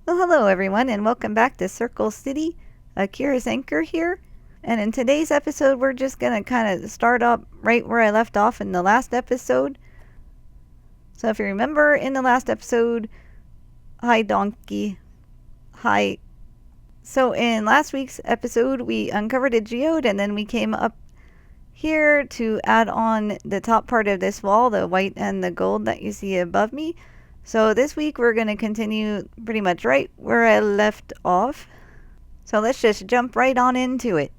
Well, hello everyone, and welcome back to Circle City. Kira's Anchor here, and in today's episode, we're just gonna kind of start up right where I left off in the last episode. So, if you remember in the last episode, hi Donkey, hi. So, in last week's episode, we uncovered a geode, and then we came up here to add on the top part of this wall, the white and the gold that you see above me. So this week we're going to continue pretty much right where I left off. So let's just jump right on into it.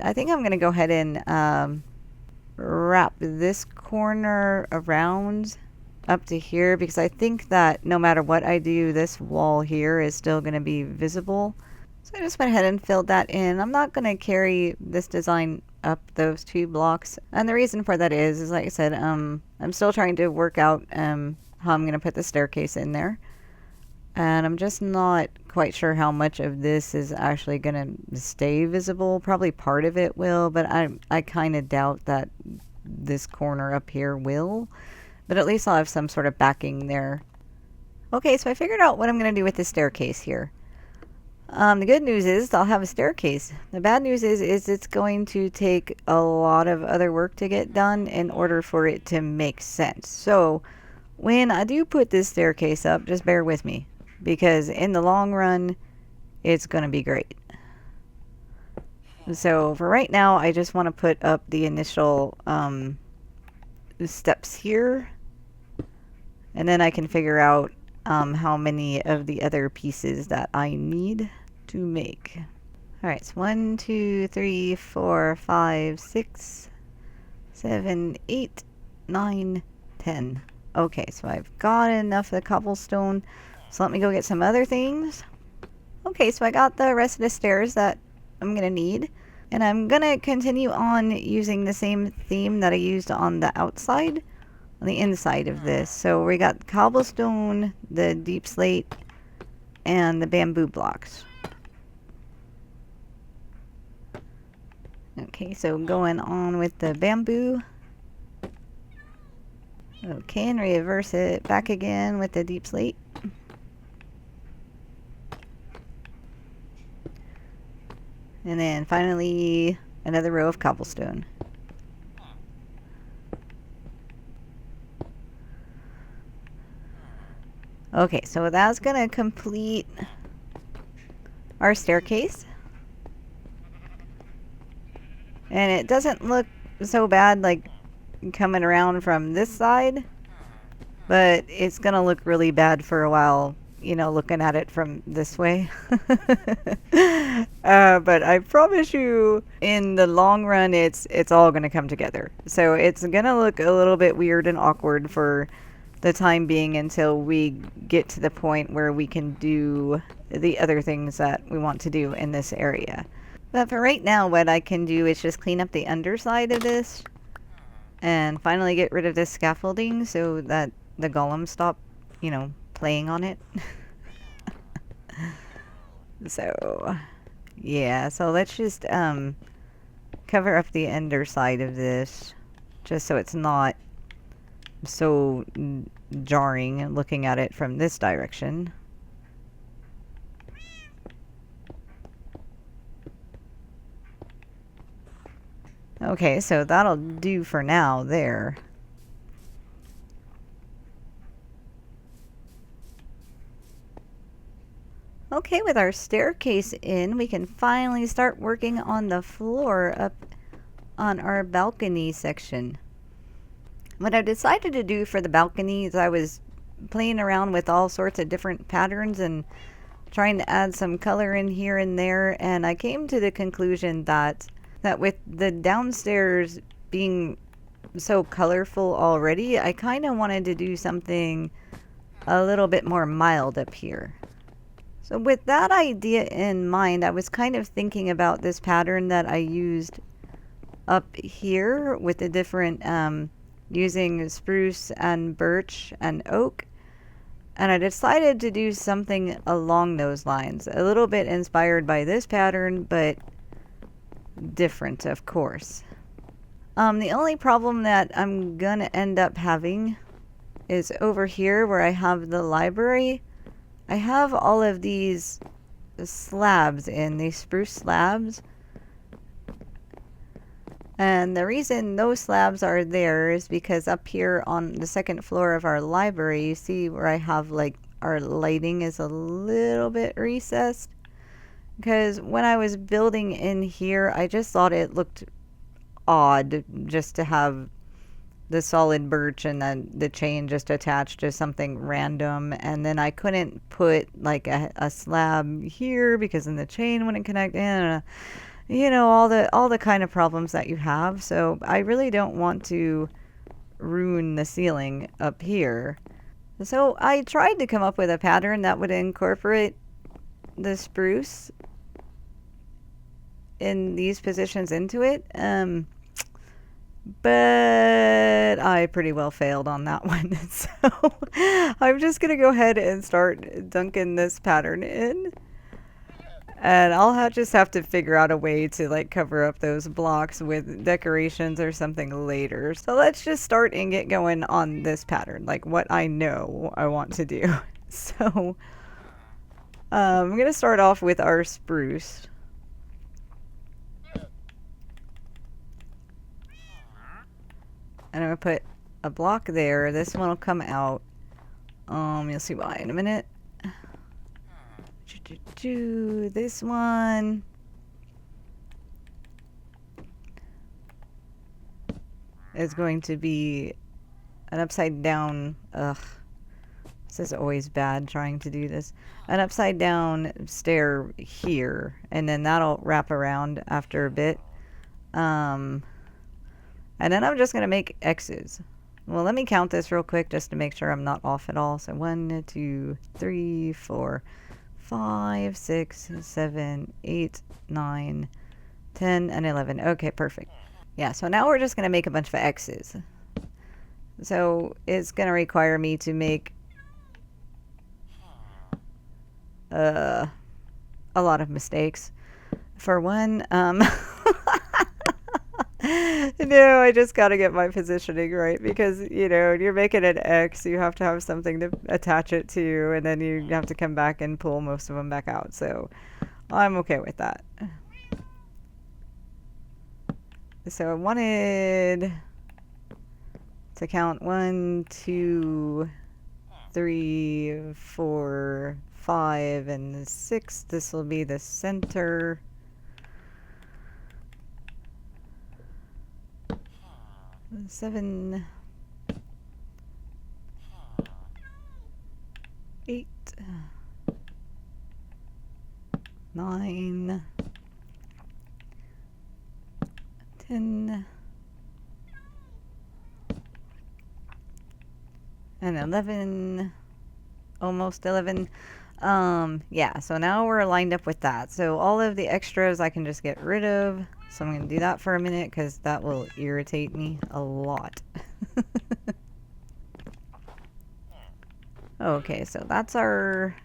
I think I'm going to go ahead and wrap this corner around up to here because I think that no matter what I do, this wall here is still going to be visible. So I just went ahead and filled that in. I'm not going to carry this design up those 2 blocks. And the reason for that is like I said, I'm still trying to work out how I'm going to put the staircase in there. And I'm just not quite sure how much of this is actually going to stay visible. Probably part of it will, but I kind of doubt that this corner up here will. But at least I'll have some sort of backing there. Okay, so I figured out what I'm going to do with this staircase here. The good news is I'll have a staircase. The bad news is it's going to take a lot of other work to get done in order for it to make sense. So when I do put this staircase up, just bear with me, because in the long run, it's going to be great. So for right now, I just want to put up the initial steps here, and then I can figure out how many of the other pieces that I need to make. Alright, so 1, 2, 3, 4, 5, 6, 7, 8, 9, 10. Okay, so I've got enough of the cobblestone. So let me go get some other things. Okay, so I got the rest of the stairs that I'm going to need. And I'm going to continue on using the same theme that I used on the outside, on the inside of this. So we got cobblestone, the deep slate, and the bamboo blocks. Okay, so going on with the bamboo. Okay, and reverse it back again with the deep slate. And then finally, another row of cobblestone. Okay, so that's going to complete our staircase. And it doesn't look so bad like coming around from this side, but it's going to look really bad for a while, you know, looking at it from this way. But I promise you, in the long run, it's all going to come together. So it's going to look a little bit weird and awkward for the time being until we get to the point where we can do the other things that we want to do in this area. But for right now, what I can do is just clean up the underside of this and finally get rid of this scaffolding so that the golems stop, you know, playing on it. So, yeah, so let's just cover up the underside of this just so it's not so jarring looking at it from this direction. Okay, so that'll do for now there. Okay, with our staircase in, we can finally start working on the floor up on our balcony section. What I decided to do for the balcony is I was playing around with all sorts of different patterns and trying to add some color in here and there, and I came to the conclusion that with the downstairs being so colorful already, I kind of wanted to do something a little bit more mild up here. So with that idea in mind, I was kind of thinking about this pattern that I used up here with the different using spruce and birch and oak, and I decided to do something along those lines, a little bit inspired by this pattern, but different, of course. The only problem that I'm gonna end up having is over here where I have the library. I have all of these slabs in, these spruce slabs. And the reason those slabs are there is because up here on the second floor of our library, you see where I have like our lighting is a little bit recessed. Because when I was building in here, I just thought it looked odd just to have the solid birch and then the chain just attached to something random. And then I couldn't put like a slab here because then the chain wouldn't connect in. You know, all the kind of problems that you have. So I really don't want to ruin the ceiling up here. So I tried to come up with a pattern that would incorporate the spruce in these positions into it. But I pretty well failed on that one. So I'm just going to go ahead and start dunking this pattern in. And I'll just have to figure out a way to like cover up those blocks with decorations or something later. So let's just start and get going on this pattern, like what I know I want to do. So I'm going to start off with our spruce. And I'm going to put a block there. This one will come out. You'll see why in a minute. This one. Is going to be an upside down. Ugh. This is always bad trying to do this. An upside down stair here. And then that'll wrap around after a bit. And then I'm just going to make X's. Well, let me count this real quick just to make sure I'm not off at all. So 1, 2, 3, 4, 5, 6, 7, 8, 9, 10, and 11. Okay, perfect. Yeah, so now we're just going to make a bunch of X's. So it's going to require me to make a lot of mistakes. For one, no, I just got to get my positioning right because, you know, you're making an X, you have to have something to attach it to, and then you have to come back and pull most of them back out. So I'm okay with that. So I wanted to count 1, 2, 3, 4, 5, and 6. This will be the center. 7, 8, 9, 10, and 11, almost 11. Yeah, so now we're lined up with that. So all of the extras I can just get rid of. So I'm going to do that for a minute because that will irritate me a lot. Okay, so that's our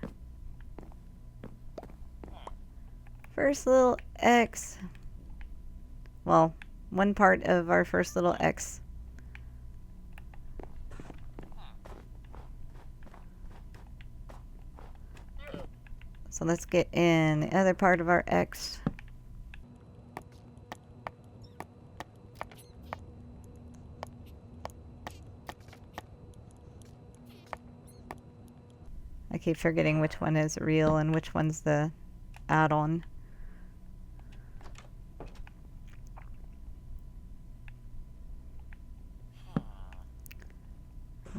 first little X. Well, one part of our first little X. So let's get in the other part of our X. I keep forgetting which one is real and which one's the add-on.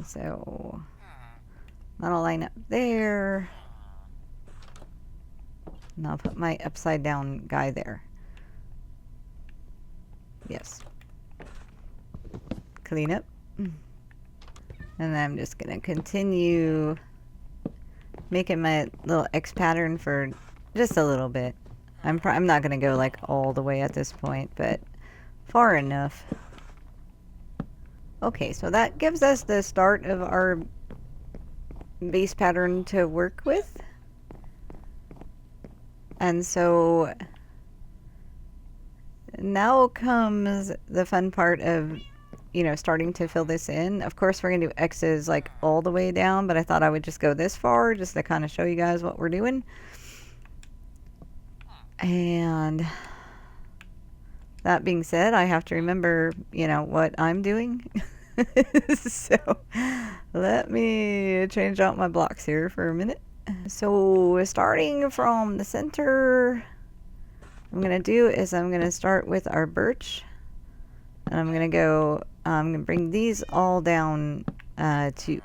So that'll line up there. And I'll put my upside down guy there. Yes. Clean up. And then I'm just going to continue making my little X pattern for just a little bit. I'm not going to go like all the way at this point, but far enough. Okay, so that gives us the start of our base pattern to work with. And so now comes the fun part of you know, starting to fill this in. Of course, we're going to do X's like all the way down, but I thought I would just go this far just to kind of show you guys what we're doing. And that being said, I have to remember, you know, what I'm doing. So let me change out my blocks here for a minute. So starting from the center, what I'm going to do is I'm going to start with our birch. And I'm going to bring these all down 2.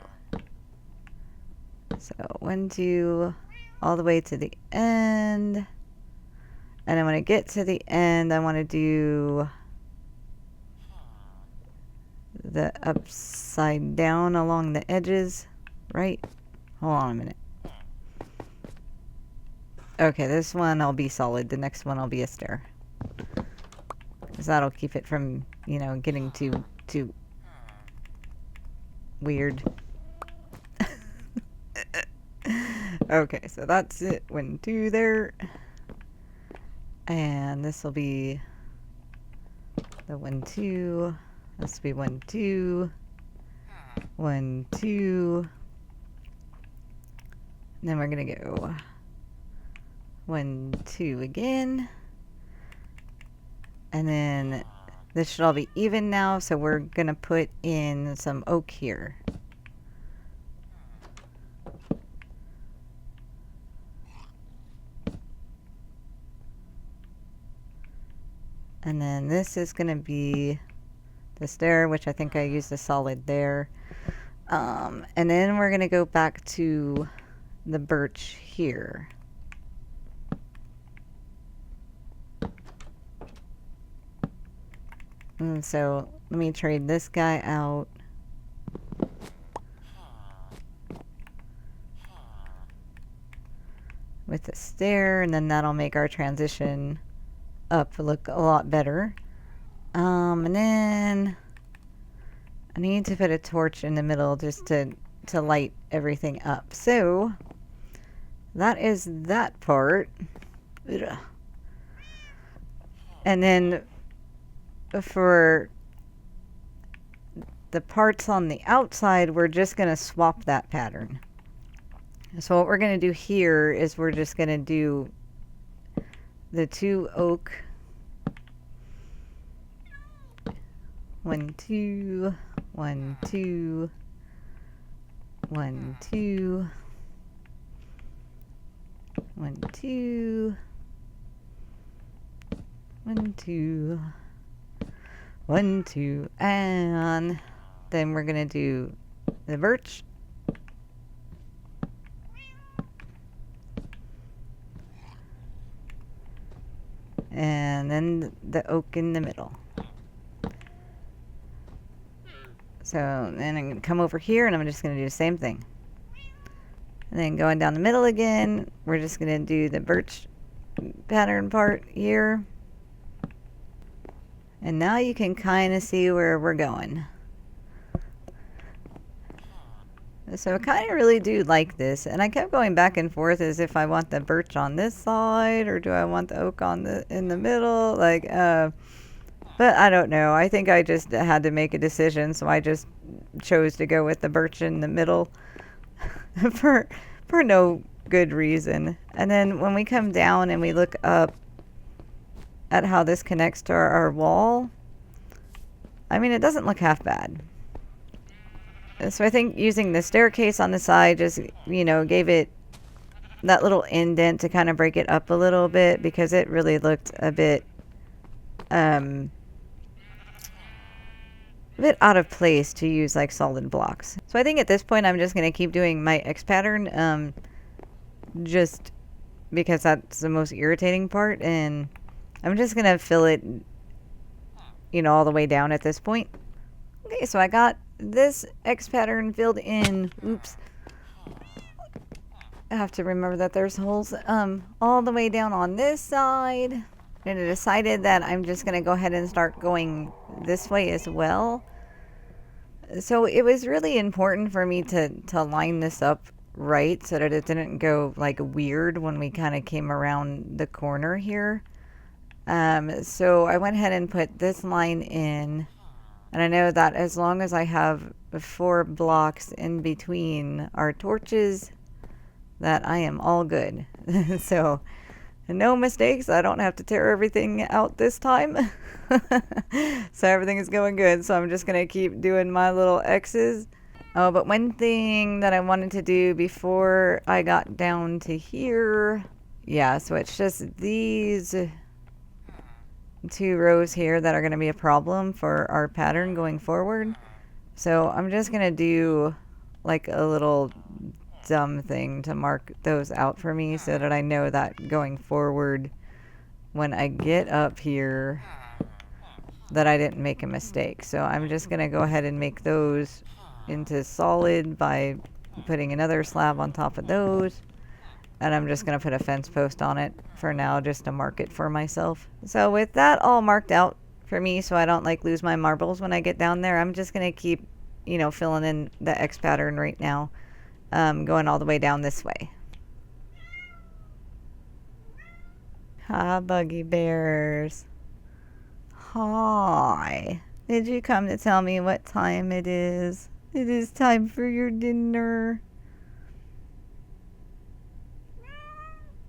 So 1, 2, all the way to the end. And then when I get to the end, I want to do the upside down along the edges, right? Hold on a minute. Okay, this one I'll be solid. The next one I'll be a stair. Because that'll keep it from, you know, getting too weird. Okay, so that's it. 1, 2 there. And this will be the 1, 2. This will be 1, 2. 1, 2. And then we're going to go 1, 2 again. And then this should all be even now, so we're going to put in some oak here. And then this is going to be the stair, which I think I used a solid there. And then we're going to go back to the birch here. And so let me trade this guy out. With the stair, and then that'll make our transition up look a lot better. And then I need to put a torch in the middle just to light everything up. So that is that part. Ugh. And then for the parts on the outside, we're just going to swap that pattern. So what we're going to do here is we're just going to do the 2 oak. 1, 2, 1, 2, 1, 2, 1, 2, 1, 2, 1, 2, and then we're gonna do the birch. And then the oak in the middle. So then I'm going to come over here and I'm just going to do the same thing. And then going down the middle again, we're just going to do the birch pattern part here. And now you can kind of see where we're going. So I kind of really do like this. And I kept going back and forth as if I want the birch on this side or do I want the oak on in the middle. But I don't know. I think I just had to make a decision, so I just chose to go with the birch in the middle for no good reason. And then when we come down and we look up at how this connects to our wall, I mean, it doesn't look half bad. So I think using the staircase on the side just, you know, gave it that little indent to kind of break it up a little bit because it really looked a bit out of place to use like solid blocks. So I think at this point I'm just going to keep doing my X pattern just because that's the most irritating part, and I'm just going to fill it, you know, all the way down at this point. Okay, so I got this X pattern filled in. Oops. I have to remember that there's holes all the way down on this side. And I decided that I'm just going to go ahead and start going this way as well. So it was really important for me to line this up right so that it didn't go like weird when we kind of came around the corner here. So I went ahead and put this line in And I know that as long as I have 4 blocks in between our torches, that I am all good. So, no mistakes. I don't have to tear everything out this time. So everything is going good. So I'm just going to keep doing my little X's. Oh, but one thing that I wanted to do before I got down to here. Yeah, so it's just these 2 rows here that are going to be a problem for our pattern going forward. So I'm just going to do like a little dumb thing to mark those out for me so that I know that going forward when I get up here that I didn't make a mistake. So I'm just going to go ahead and make those into solid by putting another slab on top of those. And I'm just going to put a fence post on it for now just to mark it for myself. So with that all marked out for me so I don't like lose my marbles when I get down there, I'm just going to keep, you know, filling in the X pattern right now, going all the way down this way. Hi, Buggy Bears. Hi. Did you come to tell me what time it is? It is time for your dinner.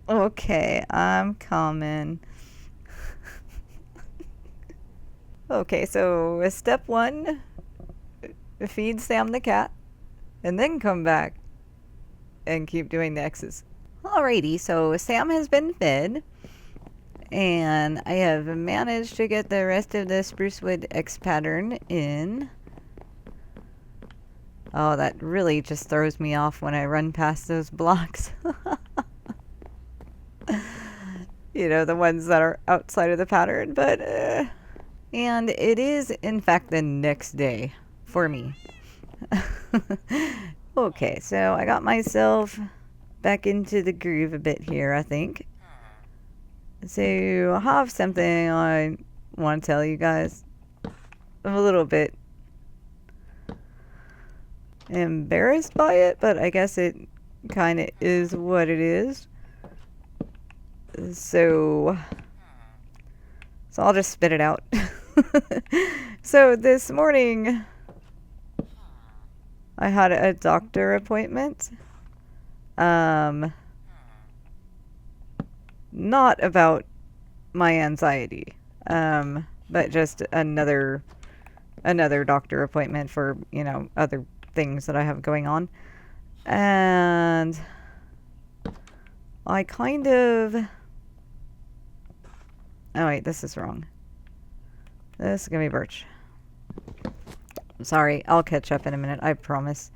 Okay, I'm coming. Okay, so step 1, feed Sam the cat, and then come back and keep doing the X's. Alrighty, so Sam has been fed, and I have managed to get the rest of the sprucewood X pattern in. Oh, that really just throws me off when I run past those blocks. You know, the ones that are outside of the pattern, but and it is in fact the next day for me. Okay, so I got myself back into the groove a bit here, I think. So I have something I want to tell you guys. I'm a little bit embarrassed by it, but I guess it kind of is what it is. So I'll just spit it out. So this morning I had a doctor appointment. Not about my anxiety, but just another doctor appointment for, you know, other things that I have going on. And I kind of... Oh wait, this is wrong. This is gonna be Birch. Sorry, I'll catch up in a minute, I promise.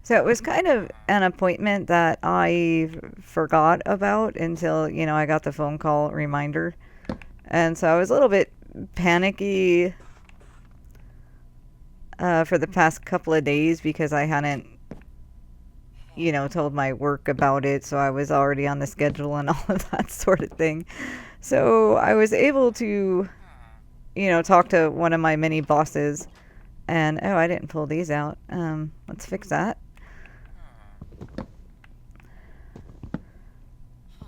So it was kind of an appointment that I forgot about until, you know, I got the phone call reminder. And so I was a little bit panicky for the past couple of days because I hadn't, you know, told my work about it. So I was already on the schedule and all of that sort of thing. So I was able to, you know, talk to one of my many bosses. And, oh, I didn't pull these out. Let's fix that.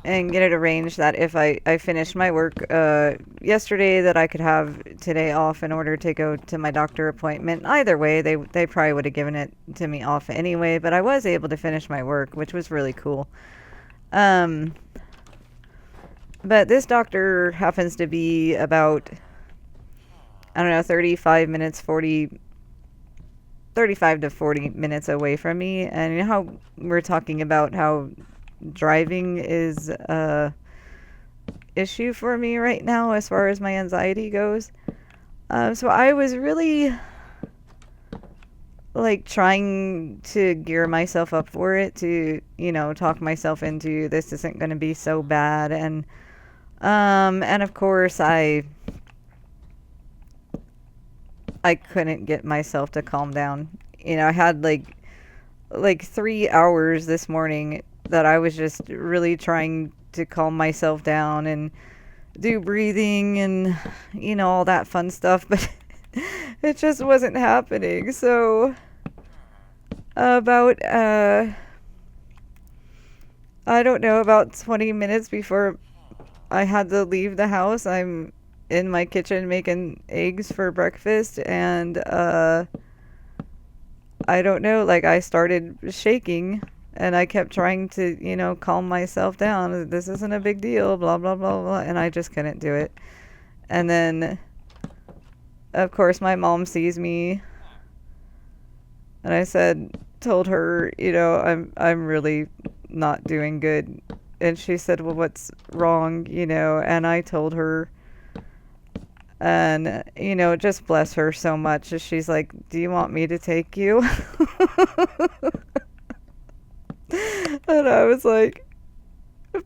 And get it arranged that if I finished my work yesterday that I could have today off in order to go to my doctor appointment. Either way, they probably would have given it to me off anyway, but I was able to finish my work, which was really cool. But this doctor happens to be about, I don't know, 35 to 40 minutes away from me. And you know how we're talking about how driving is a issue for me right now as far as my anxiety goes. So I was really like trying to gear myself up for it to, you know, talk myself into this isn't going to be so bad. And of course I couldn't get myself to calm down. You know, I had like 3 hours this morning that I was just really trying to calm myself down and do breathing and, you know, all that fun stuff, but it just wasn't happening. So about I don't know, about 20 minutes before I had to leave the house, I'm in my kitchen making eggs for breakfast, and I don't know, like I started shaking, and I kept trying to, calm myself down. This isn't a big deal, blah blah blah blah, and I just couldn't do it. And then of course my mom sees me, and I told her, I'm really not doing good. And she said, well, what's wrong, and I told her, and just bless her so much. She's like, do you want me to take you? And I was like,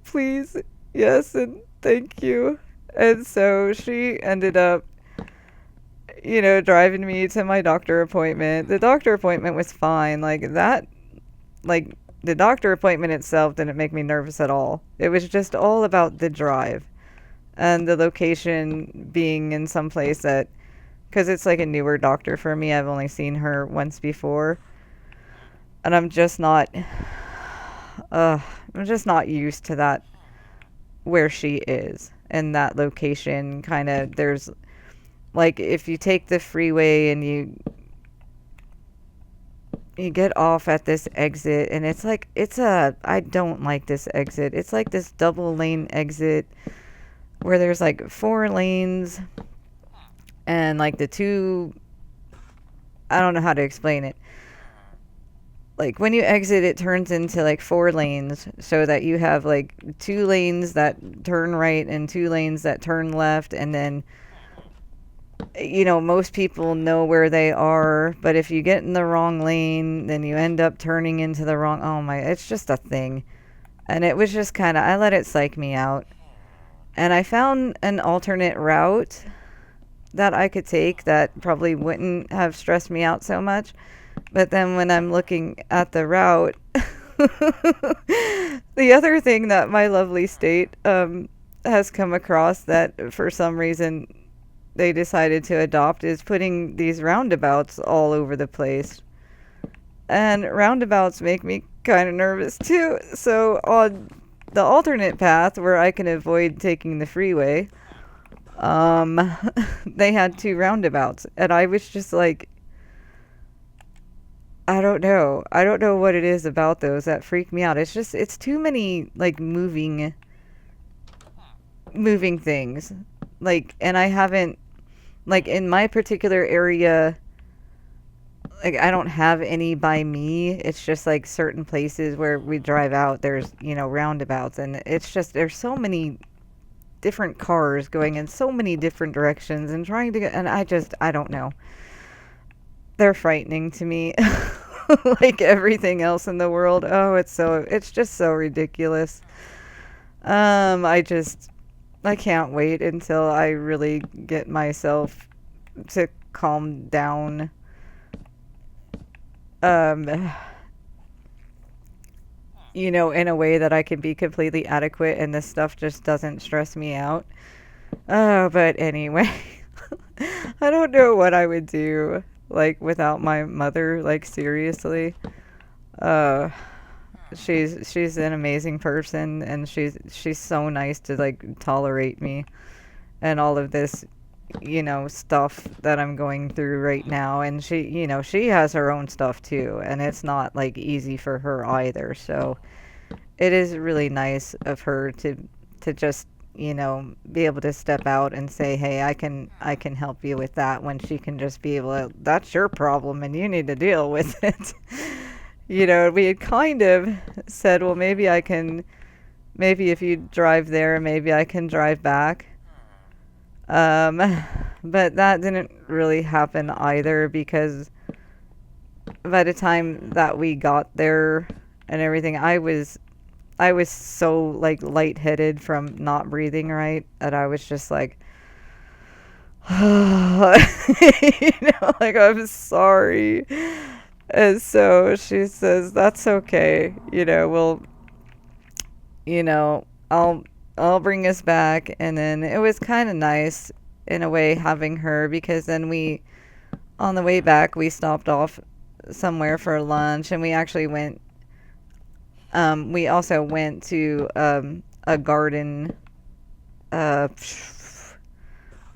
please, yes, and thank you. And so she ended up, driving me to my doctor appointment. The doctor appointment was fine. Like the doctor appointment itself didn't make me nervous at all. It was just all about the drive and the location being in some place that, because it's like a newer doctor for me. I've only seen her once before, and I'm just not used to that, where she is in that location. Kind of, there's like, if you take the freeway and you get off at this exit, and it's like, I don't like this exit. It's like this double lane exit where there's like 4 lanes, and like the two, I don't know how to explain it. Like when you exit, it turns into like 4 lanes, so that you have like 2 lanes that turn right and 2 lanes that turn left. And then, most people know where they are, but if you get in the wrong lane, then you end up turning into the wrong, oh my, it's just a thing. And it was just kind of, I let it psych me out. And I found an alternate route that I could take that probably wouldn't have stressed me out so much. But then when I'm looking at the route, the other thing that my lovely state has come across, that for some reason they decided to adopt, is putting these roundabouts all over the place. And roundabouts make me kind of nervous too. So on the alternate path where I can avoid taking the freeway, they had 2 roundabouts, and I was just like, I don't know. I don't know what it is about those that freak me out. It's too many like moving things. Like, and I haven't, like in my particular area, like I don't have any by me. It's just like certain places where we drive out, there's, roundabouts, and it's just, there's so many different cars going in so many different directions and trying to get, and I don't know. They're frightening to me. Like everything else in the world. Oh, it's just so ridiculous. I can't wait until I really get myself to calm down. Um, in a way that I can be completely adequate and this stuff just doesn't stress me out. Oh, but anyway, I don't know what I would do, like, without my mother, like, seriously. Uh, she's an amazing person, and she's so nice to, like, tolerate me and all of this, stuff that I'm going through right now. And she has her own stuff too, and it's not, like, easy for her either. So it is really nice of her to just, be able to step out and say, hey, I can help you with that, when she can just be able to, that's your problem and you need to deal with it. We had kind of said, well, maybe if you drive there, maybe I can drive back. But that didn't really happen either, because by the time that we got there and everything, I was so, like, lightheaded from not breathing right, that I was just like, like, I'm sorry. And so she says, that's okay. We'll, I'll bring us back. And then it was kind of nice in a way having her, because then on the way back, we stopped off somewhere for lunch, and we actually we also went to a garden,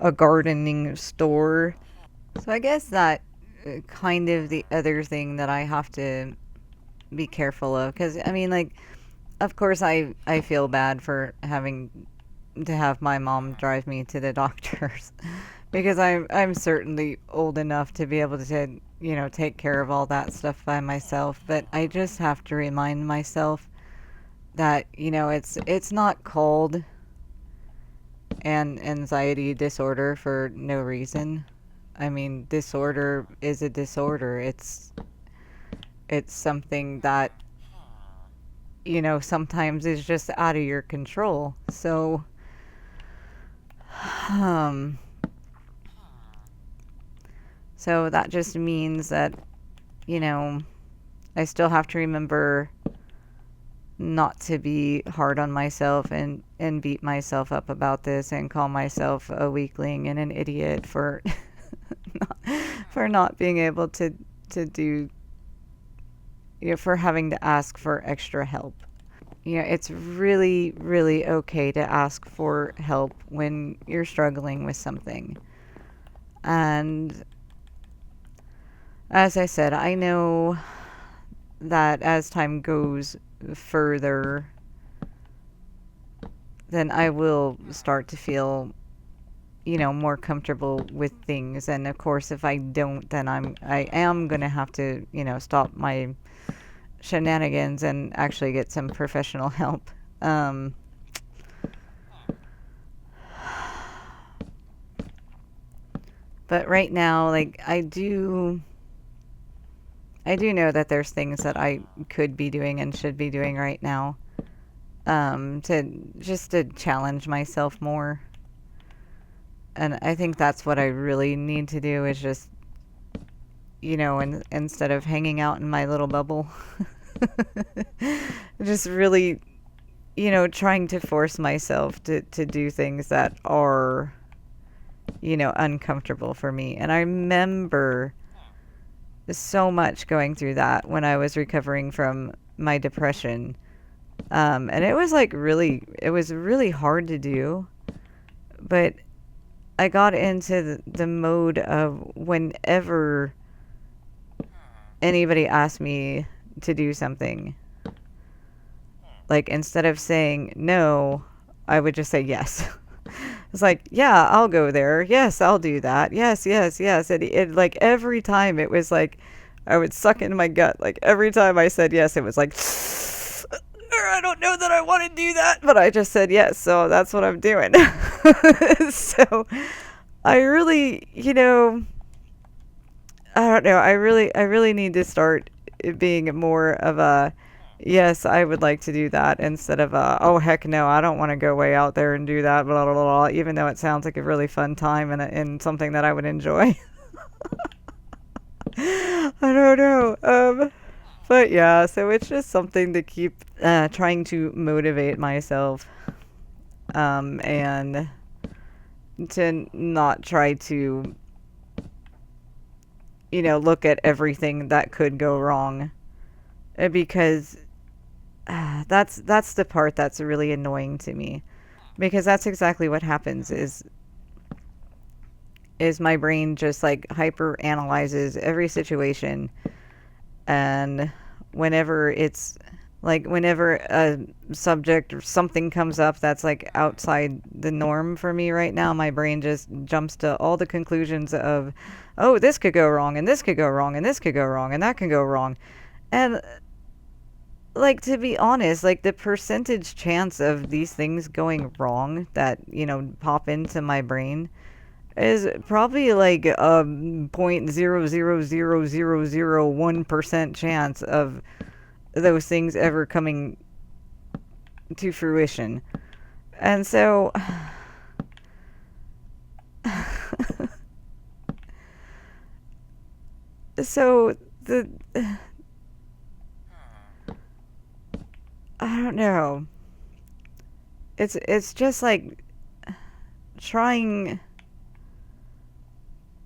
a gardening store. So I guess that kind of the other thing that I have to be careful of, because I mean, like, of course I feel bad for having to have my mom drive me to the doctors because I'm certainly old enough to be able to, take care of all that stuff by myself, but I just have to remind myself that, it's not called an anxiety disorder for no reason. I mean, disorder is a disorder. It's something that, sometimes is just out of your control. So, um, so that just means that, you know, I still have to remember not to be hard on myself and beat myself up about this and call myself a weakling and an idiot for not, for not being able to do, for having to ask for extra help. It's really, really okay to ask for help when you're struggling with something. And as I said, I know that as time goes further, then I will start to feel, more comfortable with things. And of course, if I don't, then I am going to have to, stop my shenanigans and actually get some professional help. Um, but right now, like I do know that there's things that I could be doing and should be doing right now, to challenge myself more. And I think that's what I really need to do is just, instead of hanging out in my little bubble, just really, trying to force myself to do things that are, uncomfortable for me. And I remember so much going through that when I was recovering from my depression. And it was it was really hard to do, but I got into the mode of whenever anybody asked me to do something, like instead of saying no, I would just say yes. It's like, yeah, I'll go there. Yes, I'll do that. Yes, yes, yes. And it like every time it was like I would suck in my gut. Like every time I said yes, it was like I don't know that I want to do that, but I just said yes, so that's what I'm doing. So I really, I don't know. I really need to start it being more of a yes, I would like to do that instead of a oh heck no, I don't want to go way out there and do that, blah blah blah. Even though it sounds like a really fun time and something that I would enjoy. I don't know. But yeah, so it's just something to keep trying to motivate myself, and to not try to, look at everything that could go wrong, because that's the part that's really annoying to me, because that's exactly what happens is my brain just like hyper analyzes every situation, and whenever a subject or something comes up that's like outside the norm for me right now, my brain just jumps to all the conclusions of, oh, this could go wrong, and this could go wrong, and this could go wrong, and that could go wrong. And like, to be honest, like the percentage chance of these things going wrong that, pop into my brain is probably like a 0.0000001% chance of those things ever coming to fruition. And so so the I don't know. It's just like trying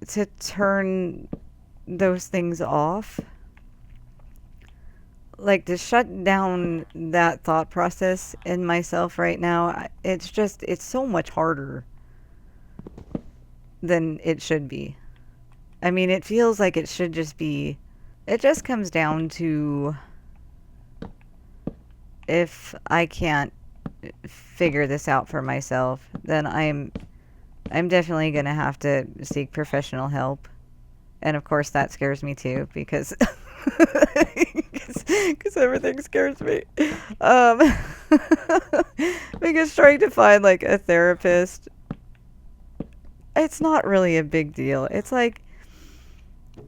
to turn those things off, like to shut down that thought process in myself right now. It's so much harder. than it should be. I mean, it feels like it should just be. It just comes down to if I can't figure this out for myself, then I'm definitely going to have to seek professional help. And of course that scares me too because because everything scares me. Um because trying to find like a therapist, it's not really a big deal. It's like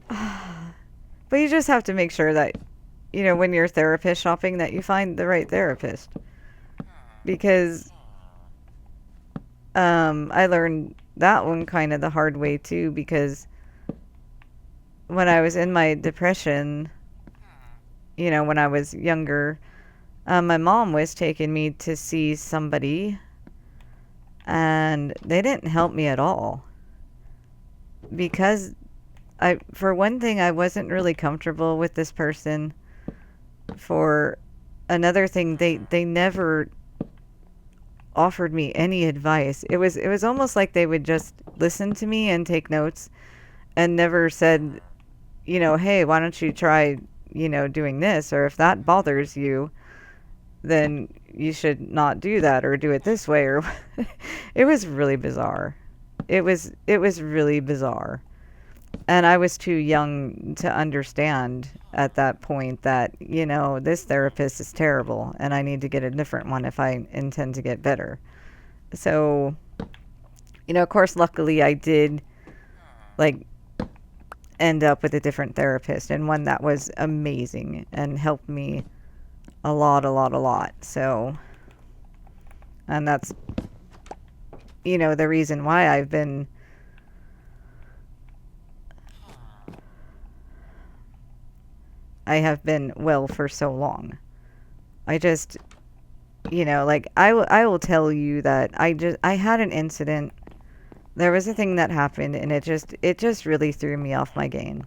but you just have to make sure that when you're therapist shopping that you find the right therapist. Because I learned that one kind of the hard way too, because when I was in my depression, when I was younger, my mom was taking me to see somebody, and they didn't help me at all. Because for one thing, I wasn't really comfortable with this person. For another thing, they never offered me any advice. It was almost like they would just listen to me and take notes and never said, hey, why don't you try, doing this, or if that bothers you, then you should not do that or do it this way, or it was really bizarre. It was really bizarre. And I was too young to understand at that point that, this therapist is terrible and I need to get a different one if I intend to get better. So, of course, luckily I did, like, end up with a different therapist, and one that was amazing and helped me a lot, a lot, a lot. So, and that's, the reason why I have been well for so long. I just, like I will tell you that I had an incident. There was a thing that happened, and it just really threw me off my game.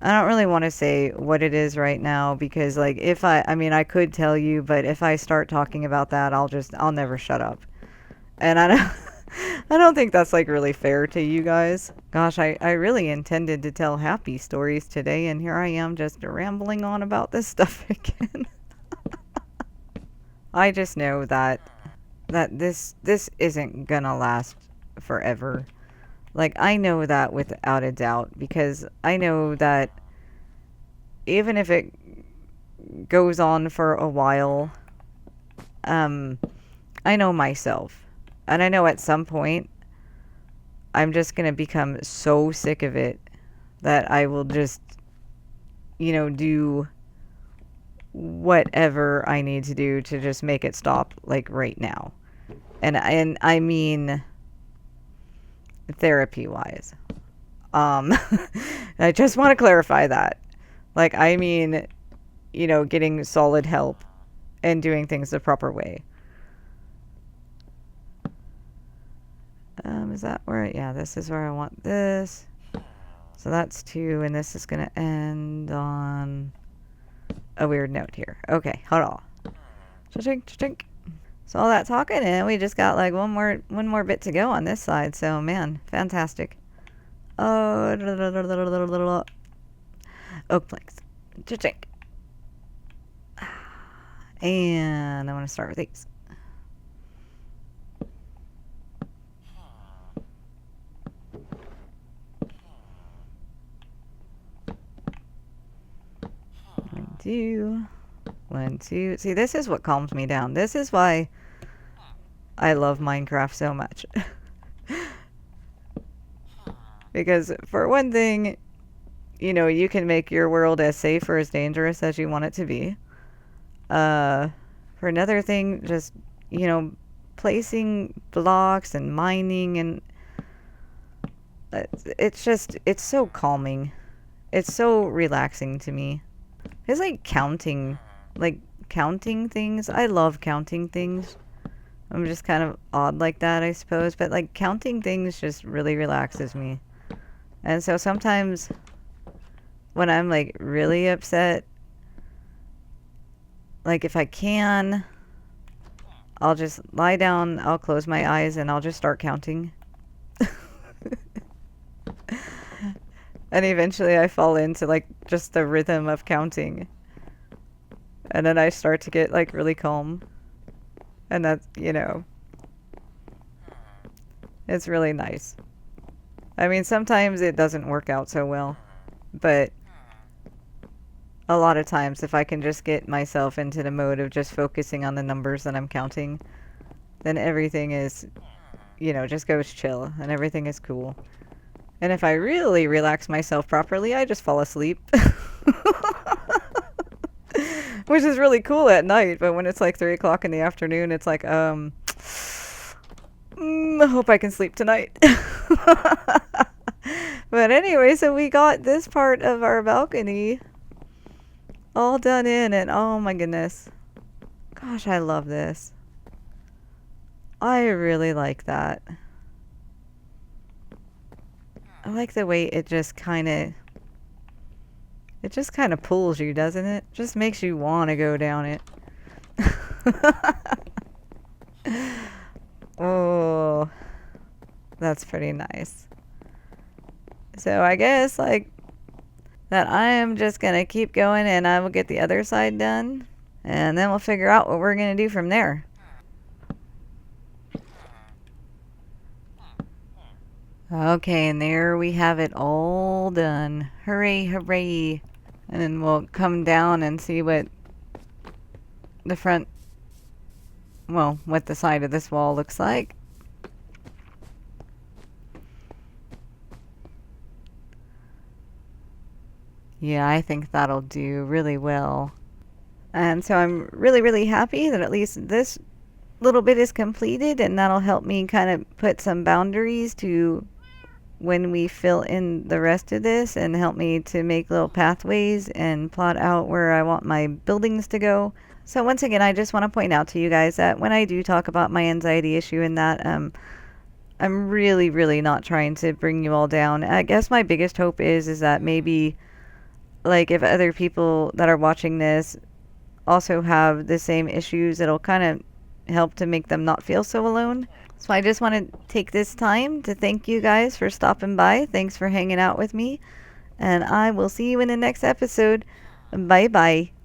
I don't really want to say what it is right now, because like if I mean I could tell you, but if I start talking about that, I'll never shut up. And I don't I don't think that's like really fair to you guys. Gosh, I really intended to tell happy stories today, and here I am just rambling on about this stuff again. I just know that this isn't gonna last forever. Like, I know that without a doubt, because I know that even if it goes on for a while, I know myself. And I know at some point I'm just going to become so sick of it that I will just, do whatever I need to do to just make it stop, like, right now. And I mean therapy wise. I just want to clarify that. Like, I mean, getting solid help and doing things the proper way. Is that where, yeah, this is where I want this. So that's 2, and this is going to end on a weird note here. Okay, hold on. Cha-chink, cha-chink. So all that talking, and we just got like one more bit to go on this side. So man, fantastic. Oh, oak planks. Cha-chink. And I want to start with these. One, two. See, this is what calms me down. This is why I love Minecraft so much. Because for one thing, you can make your world as safe or as dangerous as you want it to be. For another thing, just, placing blocks and mining, and it's so calming. It's so relaxing to me. It's like counting things. I love counting things. I'm just kind of odd like that, I suppose. But like counting things just really relaxes me. And so sometimes when I'm like really upset, like if I can, I'll just lie down, I'll close my eyes, and I'll just start counting. And eventually I fall into like just the rhythm of counting. And then I start to get like really calm. And that's, it's really nice. I mean, sometimes it doesn't work out so well, but a lot of times if I can just get myself into the mode of just focusing on the numbers that I'm counting, then everything is, just goes chill and everything is cool. And if I really relax myself properly, I just fall asleep. Which is really cool at night, but when it's like 3 o'clock in the afternoon, it's like, I hope I can sleep tonight. But anyway, so we got this part of our balcony all done in, and oh my goodness. Gosh, I love this. I really like that. I like the way it just kind of pulls you, doesn't it? Just makes you want to go down it. Oh, that's pretty nice. So I guess like that I am just gonna keep going and I will get the other side done and then we'll figure out what we're gonna do from there. Okay, and there we have it all done. Hooray, hooray. And then we'll come down and see what the front, well, what the side of this wall looks like. Yeah, I think that'll do really well. And so I'm really, really happy that at least this little bit is completed, and that'll help me kind of put some boundaries to when we fill in the rest of this and help me to make little pathways and plot out where I want my buildings to go. So once again, I just want to point out to you guys that when I do talk about my anxiety issue and that, I'm really, really not trying to bring you all down. I guess my biggest hope is that maybe like if other people that are watching this also have the same issues, it'll kind of help to make them not feel so alone. So I just want to take this time to thank you guys for stopping by. Thanks for hanging out with me. And I will see you in the next episode. Bye bye.